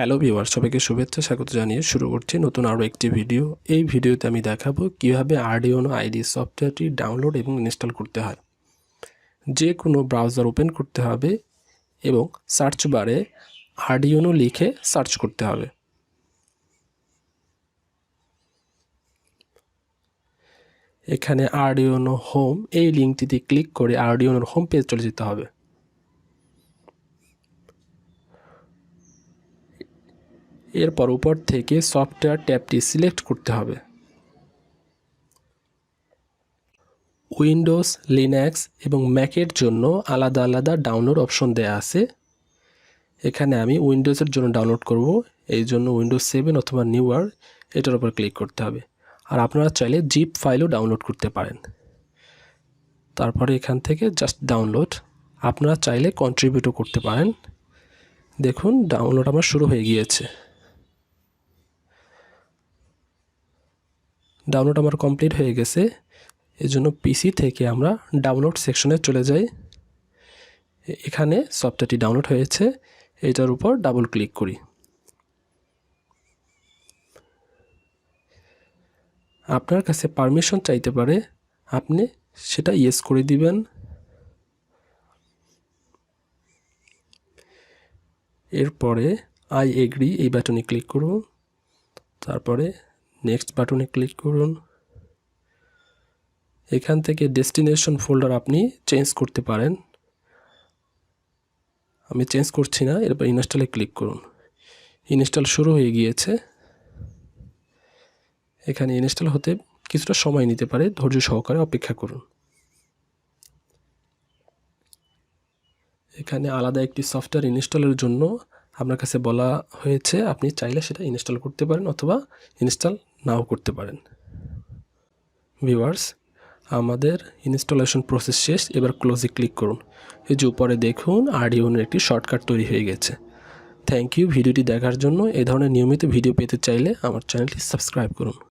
Hello viewer, সবাইকে শুভেচ্ছা স্বাগত জানিয়ে শুরু করছি নতুন আরও একটি ভিডিও। এই ভিডিওতে আমি দেখাবো কিভাবে আরডিউনো আইডি সফটওয়্যারটি ডাউনলোড এবং ইনস্টল করতে হয়। যে কোনো ব্রাউজার ওপেন করতে হবে এবং সার্চ বারে আরডিউনো লিখে সার্চ করতে হবে। এখানে আরডিউনো হোম এই লিঙ্কটিতে ক্লিক করে আরডিউনোর হোম পেজ চলে যেতে হবে। এরপর উপর থেকে সফটওয়্যার ট্যাবটি সিলেক্ট করতে হবে। উইন্ডোজ, লিনাক্স এবং ম্যাকের জন্য আলাদা আলাদা ডাউনলোড অপশন দেয়া আছে। এখানে আমি উইন্ডোজের জন্য ডাউনলোড করব, এই জন্য উইন্ডোজ 7 অথবা নিউয়ার এটার উপর ক্লিক করতে হবে। আর আপনারা চাইলে জিপ ফাইলও ডাউনলোড করতে পারেন। তারপরে এখান থেকে জাস্ট ডাউনলোড, আপনারা চাইলে কন্ট্রিবিউটও করতে পারেন। দেখুন ডাউনলোড আমার শুরু হয়ে গিয়েছে। ডাউনলোড আমার কমপ্লিট হয়ে গেছে। এজন্য পিসি থেকে আমরা ডাউনলোড সেকশনে চলে যাই। এখানে সফটওয়্যারটি ডাউনলোড হয়েছে, এটার উপর ডাবল ক্লিক করি। আপনার কাছে পারমিশন চাইতে পারে, আপনি সেটা ইয়েস করে দিবেন। এরপরে আই এগ্রি এই বাটনে ক্লিক করুন, তারপরে নেক্সট বাটনে ক্লিক করুন। এখান থেকে ডেস্টিনেশন ফোল্ডার আপনি চেঞ্জ করতে পারেন, আমি চেঞ্জ করছি না। এরপর ইনস্টলে ক্লিক করুন। ইনস্টল শুরু হয়ে গিয়েছে। এখানে ইনস্টল হতে কিছুটা সময় নিতে পারে, ধৈর্য সহকারে অপেক্ষা করুন। এখানে আলাদা একটি সফটওয়্যার ইনস্টলের জন্য আপনার কাছে বলা হয়েছে, আপনি চাইলে সেটা ইনস্টল করতে পারেন অথবা ইনস্টল নাও করতে পারেন। ভিউয়ার্স, আমাদের ইনস্টলেশন প্রসেস শেষ। এবার ক্লোজে ক্লিক করুন। এই যে উপরে দেখুন আরডিউনোর একটি শর্টকাট তৈরি হয়ে গেছে। থ্যাংক ইউ ভিডিওটি দেখার জন্য। এই ধরনের নিয়মিত ভিডিও পেতে চাইলে আমার চ্যানেলটি সাবস্ক্রাইব করুন।